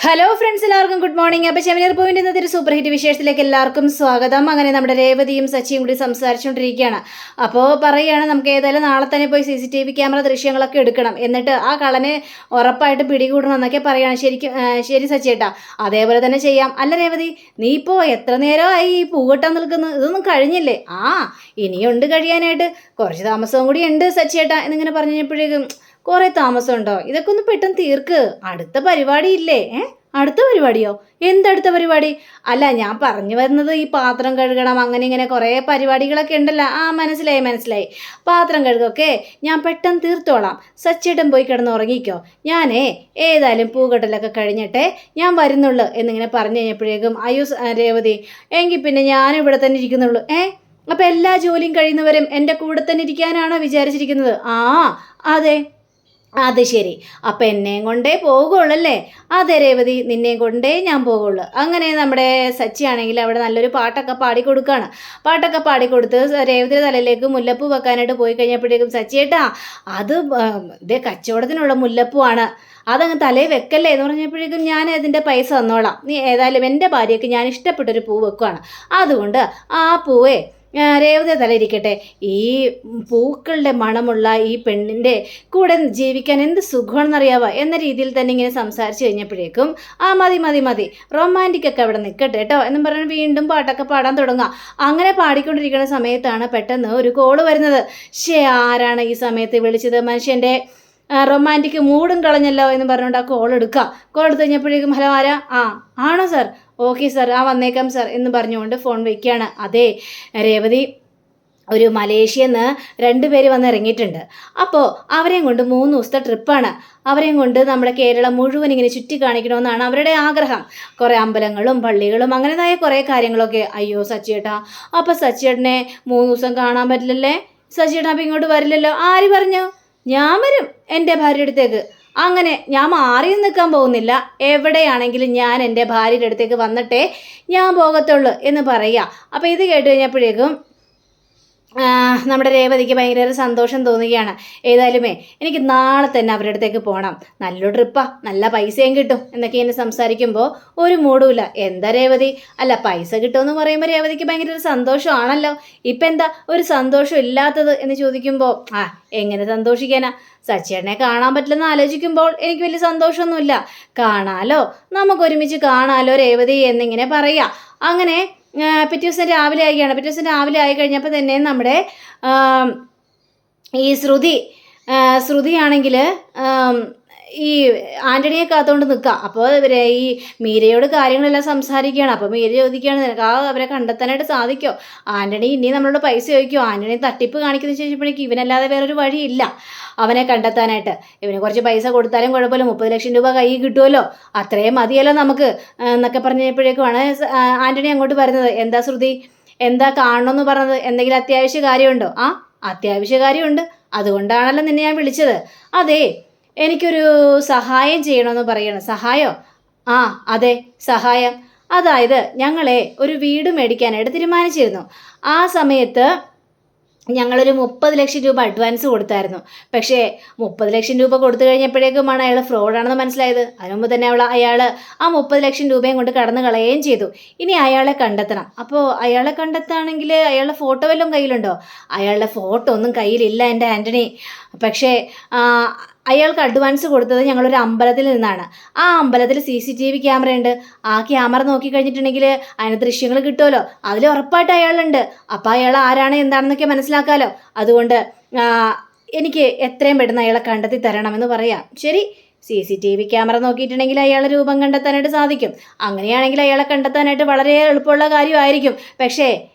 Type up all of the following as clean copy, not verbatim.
Hello friends, എല്ലാവർക്കും good morning. അപ്പോൾ ചെമിനിയർ point ഇന്നത്തെ ഒരു സൂപ്പർ ഹിറ്റ് വിശേഷത്തിലേക്ക് എല്ലാവർക്കും സ്വാഗതം. അങ്ങനെ നമ്മുടെ രേവതിയും സച്ചിയും കൂടി സംസാരിച്ചുകൊണ്ടിരിക്കുകയാണ്. അപ്പോൾ പറയുകയാണ്, നമുക്ക് ഏതായാലും നാളെ തന്നെ പോയി CCTV ക്യാമറ ദൃശ്യങ്ങളൊക്കെ എടുക്കണം, എന്നിട്ട് ആ കള്ളനെ ഉറപ്പായിട്ട് പിടികൂടണം എന്നൊക്കെ പറയുകയാണ്. ശരി സച്ചിയേട്ടാ, അതേപോലെ തന്നെ ചെയ്യാം. അല്ല രേവതി, നീ ഇപ്പോൾ എത്ര നേരമായി ഈ പൂവെട്ടാൻ നിൽക്കുന്നത്? ഇതൊന്നും കഴിഞ്ഞില്ലേ? ഇനിയുണ്ട് കഴിയാനായിട്ട്, കുറച്ച് താമസവും കൂടി ഉണ്ട് സച്ചിയേട്ടാ എന്നിങ്ങനെ പറഞ്ഞപ്പോഴേക്കും കുറെ താമസമുണ്ടോ? ഇതൊക്കെ ഒന്ന് പെട്ടെന്ന് തീർക്ക്. അടുത്ത പരിപാടി ഇല്ലേ? അടുത്ത പരിപാടിയോ? എന്തടുത്ത പരിപാടി? അല്ല, ഞാൻ പറഞ്ഞു വരുന്നത് ഈ പാത്രം കഴുകണം, അങ്ങനെ ഇങ്ങനെ കുറേ പരിപാടികളൊക്കെ ഉണ്ടല്ലോ. മനസ്സിലായി. പാത്രം കഴുകൊക്കെ ഞാൻ പെട്ടെന്ന് തീർത്തോളാം. സച്ചേട്ടൻ പോയി കിടന്ന് ഉറങ്ങിക്കോ. ഞാനേ ഏതായാലും പൂകെട്ടലൊക്കെ കഴിഞ്ഞിട്ടേ ഞാൻ വരുന്നുള്ളൂ എന്നിങ്ങനെ പറഞ്ഞു കഴിഞ്ഞപ്പോഴേക്കും, അയ്യോ രേവതി, എങ്കിൽ പിന്നെ ഞാനിവിടെ തന്നെ ഇരിക്കുന്നുള്ളൂ. അപ്പം എല്ലാ ജോലിയും കഴിയുന്നവരും എൻ്റെ കൂടെ തന്നെ ഇരിക്കാനാണോ വിചാരിച്ചിരിക്കുന്നത്? അതെ. അത് ശരി, അപ്പം എന്നെയും കൊണ്ടേ പോകുള്ളല്ലേ? അതെ രേവതി, നിന്നെയും കൊണ്ടേ ഞാൻ പോകുള്ളൂ. അങ്ങനെ നമ്മുടെ സച്ചിയാണെങ്കിൽ അവിടെ നല്ലൊരു പാട്ടൊക്കെ പാടിക്കൊടുക്കുകയാണ്. പാട്ടൊക്കെ പാടിക്കൊടുത്ത് രേവതിയുടെ തലയിലേക്ക് മുല്ലപ്പൂ വെക്കാനായിട്ട് പോയി കഴിഞ്ഞപ്പോഴേക്കും, സച്ചിയേട്ടാ അത് ഇതേ കച്ചവടത്തിനുള്ള മുല്ലപ്പൂവാണ്, അതങ്ങ് തലയിൽ വെക്കല്ലേ എന്ന് പറഞ്ഞപ്പോഴേക്കും, ഞാൻ അതിൻ്റെ പൈസ തന്നോളാം. നീ ഏതായാലും എൻ്റെ ഭാര്യയ്ക്ക് ഞാൻ ഇഷ്ടപ്പെട്ടൊരു പൂ വെക്കുകയാണ്, അതുകൊണ്ട് ആ പൂവേ രേവതി തലയിരിക്കട്ടെ. ഈ പൂക്കളുടെ മണമുള്ള ഈ പെണ്ണിൻ്റെ കൂടെ ജീവിക്കാൻ എന്ത് സുഖമാണെന്നറിയാവോ എന്ന രീതിയിൽ തന്നെ ഇങ്ങനെ സംസാരിച്ച് കഴിഞ്ഞപ്പോഴേക്കും, മതി റൊമാൻറ്റിക്കൊക്കെ അവിടെ നിൽക്കട്ടെ കേട്ടോ എന്നും പറഞ്ഞ് വീണ്ടും പാട്ടൊക്കെ പാടാൻ തുടങ്ങാം. അങ്ങനെ പാടിക്കൊണ്ടിരിക്കുന്ന സമയത്താണ് പെട്ടെന്ന് ഒരു കോള് വരുന്നത്. ആരാണ് ഈ സമയത്ത് വിളിച്ചത്? മനുഷ്യൻ്റെ റൊമാൻറ്റിക് മൂടും കളഞ്ഞല്ലോ എന്ന് പറഞ്ഞുകൊണ്ട് ആ കോൾ എടുക്കുക. കോൾ എടുത്ത് കഴിഞ്ഞപ്പോഴേക്കും, ഹലോ ആരാ? ആണോ സാർ? ഓക്കെ സാർ, വന്നേക്കാം സാർ എന്ന് പറഞ്ഞുകൊണ്ട് ഫോൺ വയ്ക്കുകയാണ്. അതെ രേവതി, ഒരു മലേഷ്യയിൽ നിന്ന് 2 പേര് വന്ന് ഇറങ്ങിയിട്ടുണ്ട്. അപ്പോൾ അവരെയും കൊണ്ട് 3 ദിവസത്തെ ട്രിപ്പാണ്. അവരെയും കൊണ്ട് നമ്മുടെ കേരളം മുഴുവൻ ഇങ്ങനെ ചുറ്റി കാണിക്കണമെന്നാണ് അവരുടെ ആഗ്രഹം. കുറേ അമ്പലങ്ങളും പള്ളികളും അങ്ങനെതായ കുറേ കാര്യങ്ങളൊക്കെ. അയ്യോ സച്ചിയേട്ടാ, അപ്പോൾ സച്ചിയേട്ടനെ 3 ദിവസം കാണാൻ പറ്റില്ലല്ലേ? സച്ചിയേട്ടൻ അപ്പം ഇങ്ങോട്ട് വരില്ലല്ലോ? ആര് പറഞ്ഞു? ഞാൻ വരും എൻ്റെ ഭാര്യയുടെ അടുത്തേക്ക്. അങ്ങനെ ഞാൻ മാറിയും നിൽക്കാൻ പോകുന്നില്ല. എവിടെയാണെങ്കിലും ഞാൻ എൻ്റെ ഭാര്യയുടെ അടുത്തേക്ക് വന്നിട്ടേ ഞാൻ പോകത്തുള്ളൂ എന്ന് പറയുക. അപ്പോൾ ഇത് കേട്ട് കഴിഞ്ഞപ്പോഴേക്കും നമ്മുടെ രേവതിക്ക് ഭയങ്കര സന്തോഷം തോന്നുകയാണ്. ഏതായാലുമേ എനിക്ക് നാളെ തന്നെ അവരുടെ അടുത്തേക്ക് പോകണം. നല്ലൊരു ട്രിപ്പാ, നല്ല പൈസയും കിട്ടും എന്നൊക്കെ എന്നെ സംസാരിക്കുമ്പോൾ ഒരു മൂടുമില്ല. എന്താ രേവതി, അല്ല പൈസ കിട്ടുമെന്ന് പറയുമ്പോൾ രേവതിക്ക് ഭയങ്കര ഒരു സന്തോഷമാണല്ലോ. ഇപ്പം എന്താ ഒരു സന്തോഷം ഇല്ലാത്തത് എന്ന് ചോദിക്കുമ്പോൾ, എങ്ങനെ സന്തോഷിക്കാനാ? സച്ചിയേട്ടനെ കാണാൻ പറ്റില്ലെന്ന് ആലോചിക്കുമ്പോൾ എനിക്ക് വലിയ സന്തോഷമൊന്നുമില്ല. കാണാലോ, നമുക്ക് ഒരുമിച്ച് കാണാലോ രേവതി എന്നിങ്ങനെ പറയാം. അങ്ങനെ പിറ്റേ ദിവസം രാവിലെ ആവുകയാണ്. പിറ്റേ ദിവസം രാവിലെ ആയി കഴിഞ്ഞപ്പോൾ തന്നെ നമ്മുടെ ഈ ശ്രുതിയാണെങ്കിൽ ഈ ആൻ്റണിയെ കാത്തുകൊണ്ട് നിൽക്കുക. അപ്പോൾ ഈ മീരയോട് കാര്യങ്ങളെല്ലാം സംസാരിക്കുകയാണ്. അപ്പോൾ മീര ചോദിക്കുകയാണ്, നിനക്ക് അവരെ കണ്ടെത്താനായിട്ട് സാധിക്കുമോ? ആൻ്റണി ഇനി നമ്മളോട് പൈസ ചോദിക്കുമോ? ആൻ്റണി തട്ടിപ്പ് കാണിക്കുന്ന ചോദിച്ചപ്പോഴേക്കും ഇവനല്ലാതെ വേറൊരു വഴിയില്ല അവനെ കണ്ടെത്താനായിട്ട്. ഇവന് കുറച്ച് പൈസ കൊടുത്താലും കുഴപ്പമില്ല, 30 ലക്ഷം രൂപ കയ്യിൽ കിട്ടുമല്ലോ, അത്രയും മതിയല്ലോ നമുക്ക് എന്നൊക്കെ പറഞ്ഞപ്പോഴേക്കുമാണ് ആൻ്റണി അങ്ങോട്ട് വരുന്നത്. എന്താ ശ്രുതി, എന്താ കാണണമെന്ന് പറഞ്ഞത്? എന്തെങ്കിലും അത്യാവശ്യ കാര്യമുണ്ടോ? അത്യാവശ്യ കാര്യമുണ്ട്, അതുകൊണ്ടാണല്ലോ നിന്നെ ഞാൻ വിളിച്ചത്. അതെ, എനിക്കൊരു സഹായം ചെയ്യണമെന്ന് പറയണം. സഹായോ? അതെ സഹായം. അതായത് ഞങ്ങളെ ഒരു വീട് മേടിക്കാനായിട്ട് തീരുമാനിച്ചിരുന്നു. ആ സമയത്ത് ഞങ്ങളൊരു 30 ലക്ഷം രൂപ അഡ്വാൻസ് കൊടുത്തായിരുന്നു. പക്ഷേ 30 ലക്ഷം രൂപ കൊടുത്തു കഴിഞ്ഞപ്പോഴേക്കുമാണ് അയാൾ ഫ്രോഡാണെന്ന് മനസ്സിലായത്. അതിനു മുമ്പ് തന്നെ അയാൾ ആ 30 ലക്ഷം രൂപയും കൊണ്ട് കടന്നു കളയുകയും ചെയ്തു. ഇനി അയാളെ കണ്ടെത്തണം. അപ്പോൾ അയാളെ കണ്ടെത്തുകയാണെങ്കിൽ അയാളുടെ ഫോട്ടോ വല്ലതും കയ്യിലുണ്ടോ? അയാളുടെ ഫോട്ടോ ഒന്നും കയ്യിലില്ല എൻ്റെ ആൻ്റണി. പക്ഷേ അയാൾക്ക് അഡ്വാൻസ് കൊടുത്തത് ഞങ്ങളൊരു അമ്പലത്തിൽ നിന്നാണ്. ആ അമ്പലത്തിൽ CCTV ക്യാമറ ഉണ്ട്. ആ ക്യാമറ നോക്കിക്കഴിഞ്ഞിട്ടുണ്ടെങ്കിൽ അതിന് ദൃശ്യങ്ങൾ കിട്ടുമല്ലോ, അതിൽ ഉറപ്പായിട്ട് അയാളുണ്ട്. അപ്പോൾ അയാൾ ആരാണ് എന്താണെന്നൊക്കെ മനസ്സിലാക്കാമല്ലോ. അതുകൊണ്ട് എനിക്ക് എത്രയും പെട്ടെന്ന് അയാളെ കണ്ടെത്തി തരണമെന്ന് പറയാം. ശരി, CCTV ക്യാമറ നോക്കിയിട്ടുണ്ടെങ്കിൽ അയാളെ രൂപം കണ്ടെത്താനായിട്ട് സാധിക്കും. അങ്ങനെയാണെങ്കിൽ അയാളെ കണ്ടെത്താനായിട്ട് വളരെ എളുപ്പമുള്ള കാര്യമായിരിക്കും. പക്ഷേ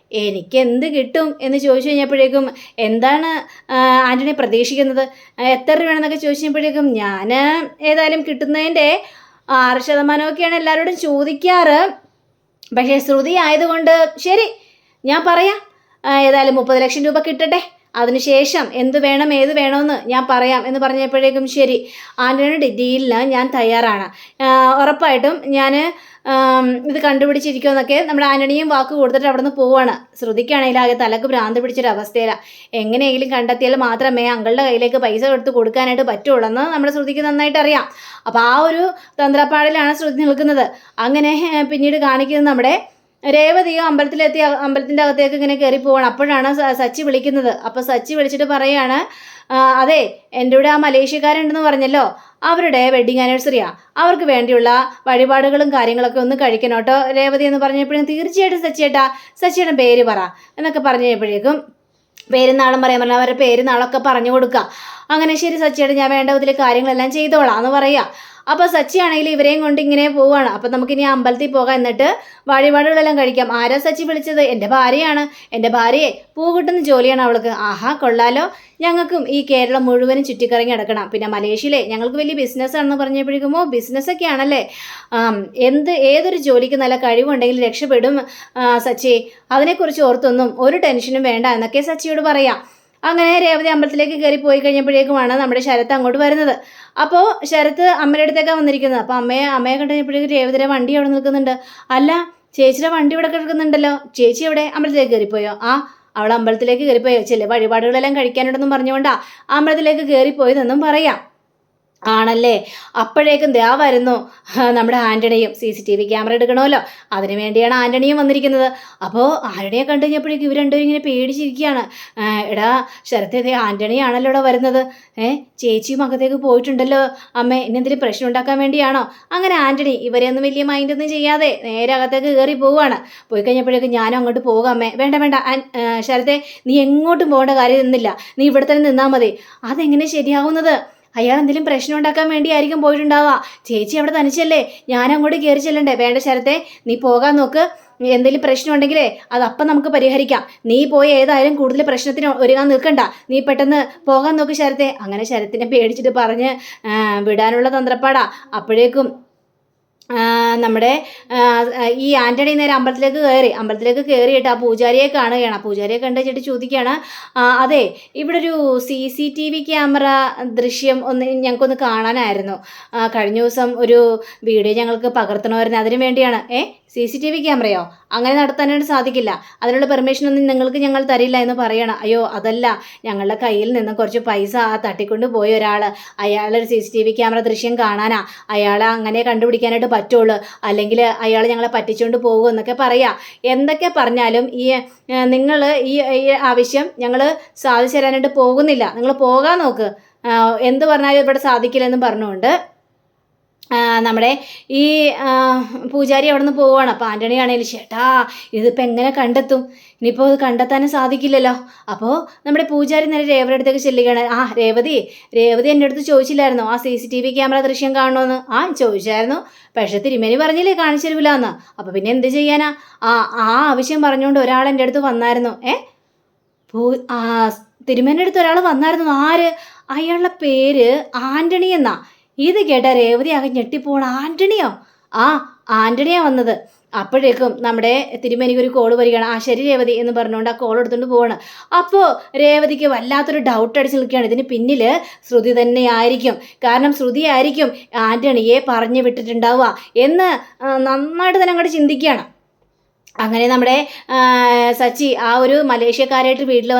എനിക്ക് എന്ത് കിട്ടും എന്ന് ചോദിച്ചു കഴിഞ്ഞപ്പോഴേക്കും, എന്താണ് ആൻ്റണി പ്രതീക്ഷിക്കുന്നത്? എത്ര രൂപയാണെന്നൊക്കെ ചോദിച്ചപ്പോഴേക്കും, ഞാൻ ഏതായാലും കിട്ടുന്നതിൻ്റെ 6% എല്ലാവരോടും ചോദിക്കാറ്. പക്ഷേ ശ്രുതി ആയതുകൊണ്ട് ശരി ഞാൻ പറയാം, ഏതായാലും 30 ലക്ഷം രൂപ കിട്ടട്ടെ, അതിനുശേഷം എന്ത് വേണം ഏത് വേണമെന്ന് ഞാൻ പറയാം എന്ന് പറഞ്ഞപ്പോഴേക്കും ശരി ആൻ്റണിയുടെ ഡീലിന് ഞാൻ തയ്യാറാണ്, ഉറപ്പായിട്ടും ഞാൻ ഇത് കണ്ടുപിടിച്ചിരിക്കുമെന്നൊക്കെ നമ്മുടെ ആൻ്റണിയും വാക്ക് കൊടുത്തിട്ട് അവിടെ നിന്ന് പോവാണ്. ശ്രുതിക്കാണെങ്കിൽ ആകെ തലക്ക് ഭ്രാന്ത് പിടിച്ചൊരവസ്ഥയിലാണ്. എങ്ങനെയെങ്കിലും കണ്ടെത്തിയാൽ മാത്രമേ അങ്കളുടെ കയ്യിലേക്ക് പൈസ എടുത്ത് കൊടുക്കാനായിട്ട് പറ്റുള്ളൂ എന്ന് നമ്മുടെ ശ്രുതിക്ക് നന്നായിട്ട് അറിയാം. അപ്പോൾ ആ ഒരു തന്ത്രപ്പാടിലാണ് ശ്രുതി നിൽക്കുന്നത്. അങ്ങനെ പിന്നീട് കാണിക്കുന്നത് നമ്മുടെ രേവതിയോ അമ്പലത്തിൻ്റെ അകത്തേക്ക് ഇങ്ങനെ കയറി പോവാണ്. അപ്പോഴാണ് സച്ചി വിളിക്കുന്നത്. അപ്പോൾ സച്ചി വിളിച്ചിട്ട് പറയാണ്, അതെ എൻ്റെ കൂടെ ആ മലേഷ്യക്കാരുണ്ടെന്ന് പറഞ്ഞല്ലോ, അവരുടെ വെഡിങ് ആനിവേഴ്സറിയാണ്, അവർക്ക് വേണ്ടിയുള്ള വഴിപാടുകളും കാര്യങ്ങളൊക്കെ ഒന്ന് കഴിക്കണം കേട്ടോ രേവതി എന്ന് പറഞ്ഞപ്പോഴേക്കും തീർച്ചയായിട്ടും സച്ചിയുടെ പേര് പറ എന്നൊക്കെ പറഞ്ഞപ്പോഴേക്കും പേരും നാളും പറയാൻ പറഞ്ഞാൽ അവരുടെ പേരും നാളൊക്കെ പറഞ്ഞു കൊടുക്കുക. അങ്ങനെ ശരി സച്ചിയുടെ ഞാൻ വേണ്ട വിധത്തിൽ കാര്യങ്ങളെല്ലാം ചെയ്തോളാം എന്ന് പറയാം. അപ്പോൾ സച്ചി ആണെങ്കിൽ ഇവരെയും കൊണ്ട് ഇങ്ങനെ പോവുകയാണ്. അപ്പം നമുക്കിനി അമ്പലത്തിൽ പോകാം, എന്നിട്ട് വഴിപാടുകളെല്ലാം കഴിക്കാം. ആരാ സച്ചി വിളിച്ചത്? എൻ്റെ ഭാര്യയാണ്. എൻ്റെ ഭാര്യയെ പൂ കിട്ടുന്ന ജോലിയാണ് അവൾക്ക്. ആഹാ കൊള്ളാലോ, ഞങ്ങൾക്കും ഈ കേരളം മുഴുവനും ചുറ്റിക്കറങ്ങി കിടക്കണം. പിന്നെ മലേഷ്യയിലെ ഞങ്ങൾക്ക് വലിയ ബിസിനസ്സാണെന്ന് പറഞ്ഞപ്പോഴേക്കുമോ ബിസിനസ്സൊക്കെ ആണല്ലേ, ഏതൊരു ജോലിക്ക് നല്ല കഴിവുണ്ടെങ്കിൽ രക്ഷപ്പെടും സച്ചി, അതിനെക്കുറിച്ച് ഓർത്തൊന്നും ഒരു ടെൻഷനും വേണ്ട എന്നൊക്കെ സച്ചിയോട് പറയാം. അങ്ങനെ രേവതി അമ്പലത്തിലേക്ക് കയറി പോയി കഴിഞ്ഞപ്പോഴേക്കുമാണ് നമ്മുടെ ശരത്ത് അങ്ങോട്ട് വരുന്നത്. അപ്പോൾ ശരത്ത് അമ്മയുടെ അടുത്തേക്കാണ് വന്നിരിക്കുന്നത്. അപ്പോൾ അമ്മയെ കണ്ടുകഴിഞ്ഞപ്പോഴേക്കും രേവതിയുടെ വണ്ടി അവിടെ നിൽക്കുന്നുണ്ട്. അല്ല ചേച്ചിയുടെ വണ്ടി ഇവിടെ കിടക്കുന്നുണ്ടല്ലോ, ചേച്ചി എവിടെ? അമ്പലത്തിലേക്ക് കയറിപ്പോയോ? അവൾ അമ്പലത്തിലേക്ക് കയറിപ്പോയോ? ചില വഴിപാടുകളെല്ലാം കഴിക്കാനുണ്ടെന്നും പറഞ്ഞുകൊണ്ടാ അമ്പലത്തിലേക്ക് കയറിപ്പോയതെന്നും പറയാം. ആണല്ലേ, അപ്പോഴേക്കും ദാ വരുന്നു നമ്മുടെ ആൻ്റണിയും. CCTV ക്യാമറ എടുക്കണമല്ലോ, അതിനു വേണ്ടിയാണ് ആൻ്റണിയും വന്നിരിക്കുന്നത്. അപ്പോൾ ആൻ്റണിയെ കണ്ടു കഴിഞ്ഞപ്പോഴേക്കും ഇവർ രണ്ടുപേരും ഇങ്ങനെ പേടിച്ചിരിക്കുകയാണ്. എടാ ശരത്തേ, ആൻ്റണിയാണല്ലോ ഇവിടെ വരുന്നത്. ചേച്ചിയും അകത്തേക്ക് പോയിട്ടുണ്ടല്ലോ അമ്മേ, ഇന്നെന്തെങ്കിലും പ്രശ്നം ഉണ്ടാക്കാൻ വേണ്ടിയാണോ? അങ്ങനെ ആൻ്റണി ഇവരെയൊന്നും വലിയ മൈൻഡൊന്നും ചെയ്യാതെ നേരെ അകത്തേക്ക് കയറി പോവുകയാണ്. പോയി കഴിഞ്ഞപ്പോഴേക്കും ഞാനും അങ്ങോട്ട് പോകാം അമ്മേ. വേണ്ട ശരത്തേ, നീ എങ്ങോട്ടും പോകേണ്ട കാര്യമൊന്നുമില്ല, നീ ഇവിടെ തന്നെ നിന്നാൽ മതി. അതെങ്ങനെ ശരിയാവുന്നത്? അയാൾ എന്തെങ്കിലും പ്രശ്നം ഉണ്ടാക്കാൻ വേണ്ടിയായിരിക്കും പോയിട്ടുണ്ടാവുക. ചേച്ചി അവിടെ തനിച്ചല്ലേ, ഞാൻ അങ്ങോട്ട് കയറി ചെല്ലണ്ടേ? വേണ്ട ശരത്തെ, നീ പോകാൻ നോക്ക്. എന്തെങ്കിലും പ്രശ്നം ഉണ്ടെങ്കിലേ അതപ്പം നമുക്ക് പരിഹരിക്കാം. നീ പോയി ഏതായാലും കൂടുതൽ പ്രശ്നത്തിന് ഒരുങ്ങാൻ നിൽക്കണ്ട, നീ പെട്ടെന്ന് പോകാൻ നോക്ക് ശരത്തെ. അങ്ങനെ ശരത്തിനെ പേടിച്ചിട്ട് പറഞ്ഞ് വിടാനുള്ള തന്ത്രപ്പാടാ. അപ്പോഴേക്കും നമ്മുടെ ഈ ആൻ്റണി നേരെ അമ്പലത്തിലേക്ക് കയറിയിട്ട് ആ പൂജാരിയെ കാണുകയാണ്. ആ പൂജാരിയെ കണ്ടുവച്ചിട്ട് ചോദിക്കുകയാണ്, അതെ ഇവിടെ ഒരു CCTV ക്യാമറ ദൃശ്യം ഞങ്ങൾക്കൊന്ന് കാണാനായിരുന്നു. കഴിഞ്ഞ ദിവസം ഒരു വീഡിയോ ഞങ്ങൾക്ക് പകർത്തണമായിരുന്നു, അതിനു വേണ്ടിയാണ്. CCTV ക്യാമറയോ? അങ്ങനെ നടത്താനായിട്ട് സാധിക്കില്ല, അതിനുള്ള പെർമിഷനൊന്നും ഞങ്ങൾ തരില്ല എന്ന് പറയണം. അയ്യോ അതല്ല, ഞങ്ങളുടെ കയ്യിൽ നിന്ന് കുറച്ച് പൈസ തട്ടിക്കൊണ്ട് പോയ ഒരാൾ, അയാളൊരു CCTV ക്യാമറ ദൃശ്യം കാണാനാ, അയാളെ അങ്ങനെ കണ്ടുപിടിക്കാനായിട്ട് പറ്റുള്ളൂ, അല്ലെങ്കിൽ അയാൾ ഞങ്ങളെ പറ്റിച്ചുകൊണ്ട് പോകും എന്നൊക്കെ പറയാം. എന്തൊക്കെ പറഞ്ഞാലും നിങ്ങൾ ഈ ആവശ്യം ഞങ്ങൾ സാധിച്ചു തരാനായിട്ട് പോകുന്നില്ല, നിങ്ങൾ പോകാൻ നോക്ക്, എന്ത് പറഞ്ഞാലും ഇവിടെ സാധിക്കില്ലെന്നും പറഞ്ഞുകൊണ്ട് നമ്മുടെ ഈ പൂജാരി അവിടെ നിന്ന് പോവുകയാണ്. അപ്പോൾ ആൻ്റണി ആണെങ്കിലും ചേട്ടാ ഇതിപ്പോൾ എങ്ങനെ കണ്ടെത്തും, ഇനിയിപ്പോൾ ഇത് കണ്ടെത്താനും സാധിക്കില്ലല്ലോ. അപ്പോൾ നമ്മുടെ പൂജാരി നേരെ രേവതി അടുത്തേക്ക് ചെല്ലുകയാണ്. രേവതി എൻ്റെ അടുത്ത് ചോദിച്ചില്ലായിരുന്നോ ആ CCTV ക്യാമറ ദൃശ്യം കാണണമെന്ന്? ചോദിച്ചായിരുന്നു, പക്ഷേ തിരുമേനി പറഞ്ഞില്ലേ കാണിച്ചു തരില്ല എന്ന്. അപ്പോൾ പിന്നെ എന്ത് ചെയ്യാനാ? ആ ആവശ്യം പറഞ്ഞുകൊണ്ട് ഒരാൾ എൻ്റെ അടുത്ത് വന്നായിരുന്നു. തിരുമേനിയുടെ അടുത്ത് ഒരാൾ വന്നായിരുന്നു. ആര്? അയാളുടെ പേര് ആൻ്റണി എന്നാ. ഇത് കേട്ട രേവതി ആകെ ഞെട്ടിപ്പോണം. ആൻ്റണിയോ? ആൻ്റണിയാ വന്നത്. അപ്പോഴേക്കും നമ്മുടെ തിരുമേനിക്ക് ഒരു കോള് വരികയാണ്. ശരി രേവതി എന്ന് പറഞ്ഞുകൊണ്ട് ആ കോൾ എടുത്തുകൊണ്ട് പോവാണ്. അപ്പോൾ രേവതിക്ക് വല്ലാത്തൊരു ഡൗട്ട് അടിച്ച് നിൽക്കുകയാണ്, ഇതിന് പിന്നിൽ ശ്രുതി തന്നെയായിരിക്കും, കാരണം ശ്രുതി ആയിരിക്കും ആൻ്റണിയെ പറഞ്ഞു വിട്ടിട്ടുണ്ടാവുക എന്ന് നന്നായിട്ട് തന്നെ അങ്ങോട്ട് ചിന്തിക്കുകയാണ്. അങ്ങനെ നമ്മുടെ സച്ചി ആ ഒരു മലേഷ്യക്കാരായിട്ട് വീട്ടിൽ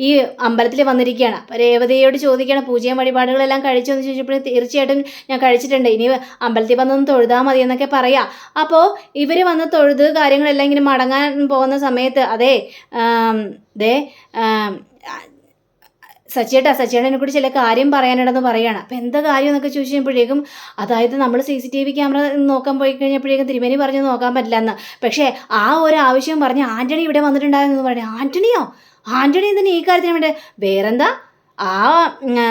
ഈ അമ്പലത്തിൽ വന്നിരിക്കുകയാണ്. അപ്പോൾ രേവതിയോട് ചോദിക്കുകയാണ്, പൂജയും വഴിപാടുകളെല്ലാം കഴിച്ചു എന്ന് ചോദിച്ചപ്പോഴും തീർച്ചയായിട്ടും ഞാൻ കഴിച്ചിട്ടുണ്ട്, ഇനി അമ്പലത്തിൽ വന്നൊന്ന് തൊഴുതാൽ മതി എന്നൊക്കെ പറയാം. അപ്പോൾ ഇവർ വന്ന് തൊഴുത് കാര്യങ്ങളെല്ലാം ഇങ്ങനെ മടങ്ങാൻ പോകുന്ന സമയത്ത് സച്ചിയേട്ടനെ കൂടി ചില കാര്യം പറയാനുണ്ടെന്ന് പറയുകയാണ്. അപ്പം എന്താ കാര്യം എന്നൊക്കെ ചോദിച്ചപ്പോഴേക്കും, അതായത് നമ്മൾ CCTV ക്യാമറ നോക്കാൻ പോയി കഴിഞ്ഞപ്പോഴേക്കും തിരുമേനി പറഞ്ഞു നോക്കാൻ പറ്റില്ല എന്ന്, പക്ഷേ ആ ഒരു ആവശ്യം പറഞ്ഞ് ആൻ്റണി ഇവിടെ വന്നിട്ടുണ്ടായിരുന്നു പറഞ്ഞു. ആൻ്റണി എന്തിനാ ഈ കാര്യത്തിന് വേണ്ടി? വേറെന്താ,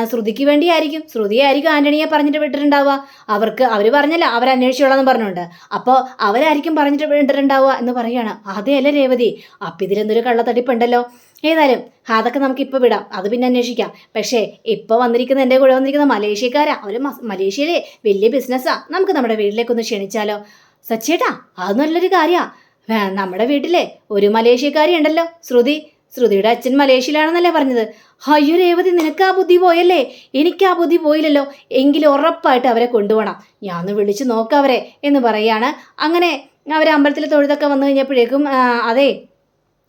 ശ്രുതിക്ക് വേണ്ടിയായിരിക്കും, ശ്രുതിയായിരിക്കും ആൻ്റണിയെ പറഞ്ഞിട്ട് വിട്ടിട്ടുണ്ടാവുക. അവർ പറഞ്ഞല്ല, അവരന്വേഷിച്ചോളാന്ന് പറഞ്ഞുകൊണ്ട്, അപ്പോൾ അവരായിരിക്കും പറഞ്ഞിട്ട് വിട്ടിട്ടുണ്ടാവുക എന്ന് പറയുകയാണ്. അതെയല്ലേ രേവതി, അപ്പം ഇതിലെന്തൊരു കള്ളത്തടിപ്പുണ്ടല്ലോ. ഏതായാലും അതൊക്കെ നമുക്കിപ്പോൾ വിടാം, അത് പിന്നെ അന്വേഷിക്കാം. പക്ഷേ ഇപ്പോൾ വന്നിരിക്കുന്ന എൻ്റെ കൂടെ വന്നിരിക്കുന്ന മലേഷ്യക്കാരാ, അവർ മലേഷ്യയിലെ വലിയ ബിസിനസ്സാണ്, നമുക്ക് നമ്മുടെ വീട്ടിലേക്കൊന്ന് ക്ഷണിച്ചാലോ? സച്ചേട്ടാ അത് നല്ലൊരു കാര്യമാണ്. നമ്മുടെ വീട്ടിലെ ഒരു മലേഷ്യക്കാരി ഉണ്ടല്ലോ ശ്രുതി, ശ്രുതിയുടെ അച്ഛൻ മലേഷ്യയിലാണെന്നല്ലേ പറഞ്ഞത്. അയ്യോ രേവതി, നിനക്ക് ആ ബുദ്ധി പോയല്ലേ? എനിക്ക് ആ ബുദ്ധി പോയില്ലല്ലോ. എങ്കിലും ഉറപ്പായിട്ട് അവരെ കൊണ്ടുപോകണം. ഞാൻ ഒന്ന് വിളിച്ചു നോക്കാം അവരെ എന്ന് പറയാണ്. അങ്ങനെ അവർ അമ്പലത്തിൽ തൊഴുതൊക്കെ വന്നു കഴിഞ്ഞപ്പോഴേക്കും അതെ,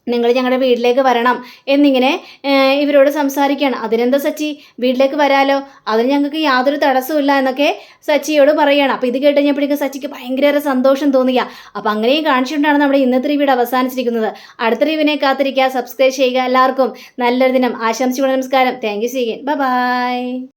നിങ്ങൾ ഞങ്ങളുടെ വീട്ടിലേക്ക് വരണം എന്നിങ്ങനെ ഇവരോട് സംസാരിക്കുകയാണ്. അതിനെന്താ സച്ചി, വീട്ടിലേക്ക് വരാലോ, അതിന് ഞങ്ങൾക്ക് യാതൊരു തടസ്സമില്ല എന്നൊക്കെ സച്ചിയോട് പറയുകയാണ്. അപ്പോൾ ഇത് കേട്ട് കഴിഞ്ഞപ്പോഴേക്കും സച്ചിക്ക് ഭയങ്കര സന്തോഷം തോന്നിയ. അപ്പോൾ അങ്ങനെയും കാണിച്ചുകൊണ്ടാണ് നമ്മുടെ ഇന്നത്തെ റിവ്യൂടെ അവസാനിച്ചിരിക്കുന്നത്. അടുത്ത റിവ്യൂവിനെ കാത്തിരിക്കുക, സബ്സ്ക്രൈബ് ചെയ്യുക. എല്ലാവർക്കും നല്ലൊരു ദിനം ആശംസിച്ചുകൊണ്ട് നമസ്കാരം. Thank you. See you. By.